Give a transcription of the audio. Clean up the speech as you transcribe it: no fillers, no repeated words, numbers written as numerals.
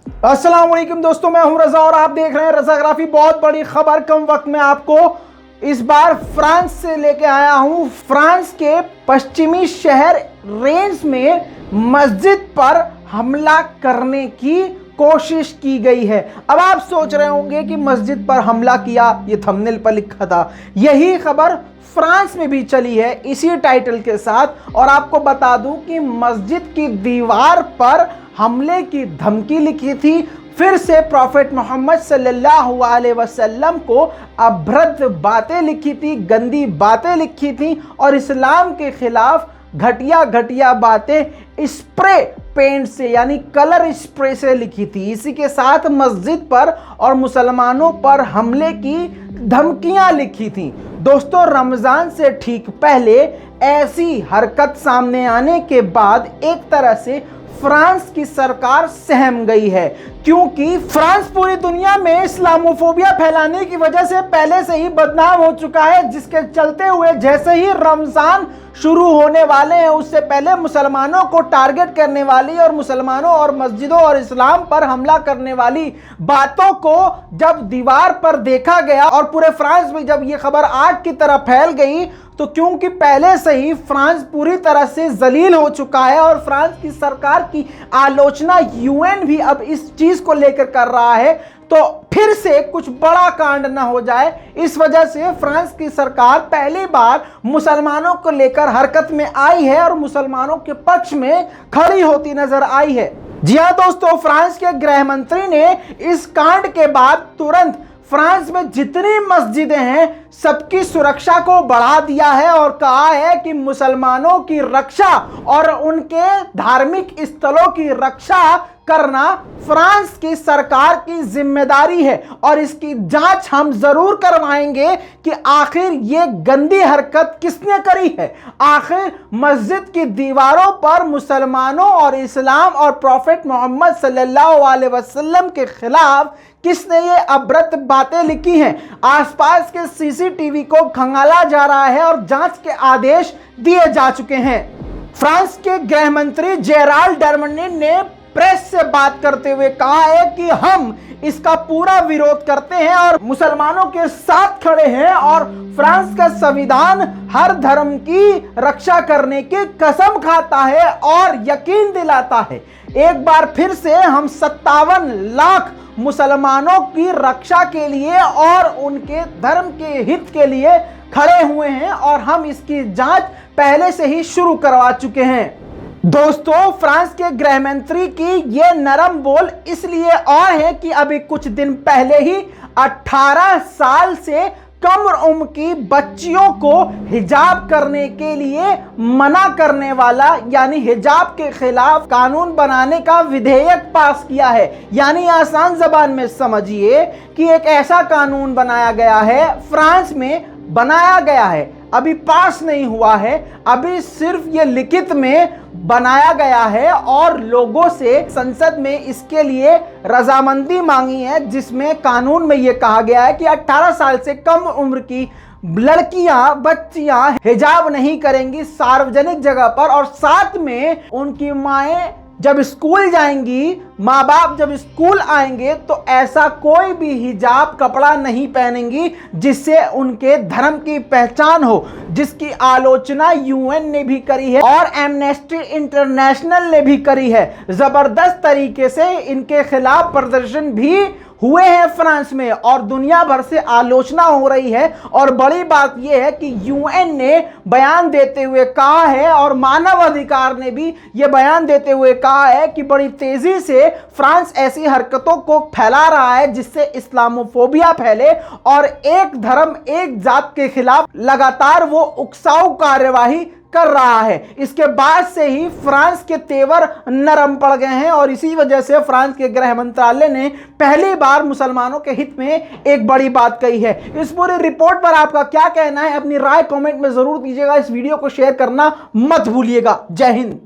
अस्सलाम वालेकुम दोस्तों, मैं हूं रजा और आप देख रहे हैं रजाग्राफी। बहुत बड़ी खबर कम वक्त में आपको इस बार फ्रांस से लेके आया हूं। फ्रांस के पश्चिमी शहर रेंस में मस्जिद पर हमला करने की कोशिश की गई है। अब आप सोच रहे होंगे कि मस्जिद पर हमला किया, ये थंबनेल पर लिखा था। यही खबर फ्रांस में भी चली है इसी टाइटल के साथ। और आपको बता दूं कि मस्जिद की दीवार पर हमले की धमकी लिखी थी। फिर से प्रॉफेट मोहम्मद सल्लल्लाहु अलैहि वसल्लम को अभद्र बातें लिखी थी, गंदी बातें लिखी थी और इस्लाम के खिलाफ घटिया घटिया बातें स्प्रे पेंट से यानी कलर स्प्रे से लिखी थी। इसी के साथ मस्जिद पर और मुसलमानों पर हमले की धमकियां लिखी थी। दोस्तों, रमजान से ठीक पहले ऐसी हरकत सामने आने के बाद एक तरह से फ्रांस की सरकार सहम गई है, क्योंकि फ्रांस पूरी दुनिया में इस्लामोफोबिया फैलाने की वजह से पहले से ही बदनाम हो चुका है, जिसके चलते हुए जैसे ही रमजान शुरू होने वाले हैं उससे पहले मुसलमानों को टारगेट करने वाली और मुसलमानों और मस्जिदों और इस्लाम पर हमला करने वाली बातों को जब दीवार पर देखा गया और पूरे फ्रांस में जब ये खबर आग की तरह फैल गई, तो क्योंकि पहले से ही फ्रांस पूरी तरह से जलील हो चुका है और फ्रांस की सरकार की आलोचना यूएन भी अब इस चीज को लेकर कर रहा है, तो फिर से कुछ बड़ा कांड ना हो जाए, इस वजह से फ्रांस की सरकार पहली बार मुसलमानों को लेकर हरकत में आई है और मुसलमानों के पक्ष में खड़ी होती नजर आई है। जी हां दोस्तों, फ्रांस के गृह मंत्री ने इस कांड के बाद तुरंत फ्रांस में जितनी मस्जिदें हैं सबकी सुरक्षा को बढ़ा दिया है और कहा है कि मुसलमानों की रक्षा और उनके धार्मिक स्थलों की रक्षा करना फ्रांस की सरकार की जिम्मेदारी है और इसकी जांच हम जरूर करवाएंगे कि आखिर ये गंदी हरकत किसने करी है। आखिर मस्जिद की दीवारों पर मुसलमानों और इस्लाम और प्रॉफेट मोहम्मद सल्लल्लाहु अलैहि वसल्लम के खिलाफ किसने ये अभद्र बातें लिखी हैं। आसपास के सीसीटीवी को खंगाला जा रहा है और जांच के आदेश दिए जा चुके हैं। फ्रांस के गृह मंत्री जेराल्ड डार्मानिन ने प्रेस से बात करते हुए कहा है कि हम इसका पूरा विरोध करते हैं और मुसलमानों के साथ खड़े हैं और फ्रांस का संविधान हर धर्म की रक्षा करने की कसम खाता है और यकीन दिलाता है। एक बार फिर से हम 57 लाख मुसलमानों की रक्षा के लिए और उनके धर्म के हित के लिए खड़े हुए हैं और हम इसकी जांच पहले से ही शुरू करवा चुके हैं। दोस्तों, फ्रांस के गृह मंत्री की ये नरम बोल इसलिए और है कि अभी कुछ दिन पहले ही 18 साल से कम उम्र की बच्चियों को हिजाब करने के लिए मना करने वाला यानी हिजाब के खिलाफ कानून बनाने का विधेयक पास किया है। यानी आसान जबान में समझिए कि एक ऐसा कानून बनाया गया है, फ्रांस में बनाया गया है, अभी पास नहीं हुआ है, अभी सिर्फ ये लिखित में बनाया गया है और लोगों से संसद में इसके लिए रजामंदी मांगी है, जिसमें कानून में यह कहा गया है कि 18 साल से कम उम्र की लड़कियां बच्चियां हिजाब नहीं करेंगी सार्वजनिक जगह पर और साथ में उनकी माएं जब स्कूल जाएंगी, माँ बाप जब स्कूल आएंगे तो ऐसा कोई भी हिजाब कपड़ा नहीं पहनेंगी जिससे उनके धर्म की पहचान हो, जिसकी आलोचना यूएन ने भी करी है और एमनेस्टी इंटरनेशनल ने भी करी है। जबरदस्त तरीके से इनके खिलाफ प्रदर्शन भी हुए हैं फ्रांस में और दुनिया भर से आलोचना हो रही है। और बड़ी बात यह है कि यूएन ने बयान देते हुए कहा है और मानव अधिकार ने भी यह बयान देते हुए कहा है कि बड़ी तेजी से फ्रांस ऐसी हरकतों को फैला रहा है जिससे इस्लामोफोबिया फैले और एक धर्म एक जात के खिलाफ लगातार वो उकसाऊ कार्यवाही कर रहा है। इसके बाद से ही फ्रांस के तेवर नरम पड़ गए हैं और इसी वजह से फ्रांस के गृह मंत्रालय ने पहली बार मुसलमानों के हित में एक बड़ी बात कही है। इस पूरी रिपोर्ट पर आपका क्या कहना है, अपनी राय कमेंट में जरूर दीजिएगा। इस वीडियो को शेयर करना मत भूलिएगा। जय हिंद।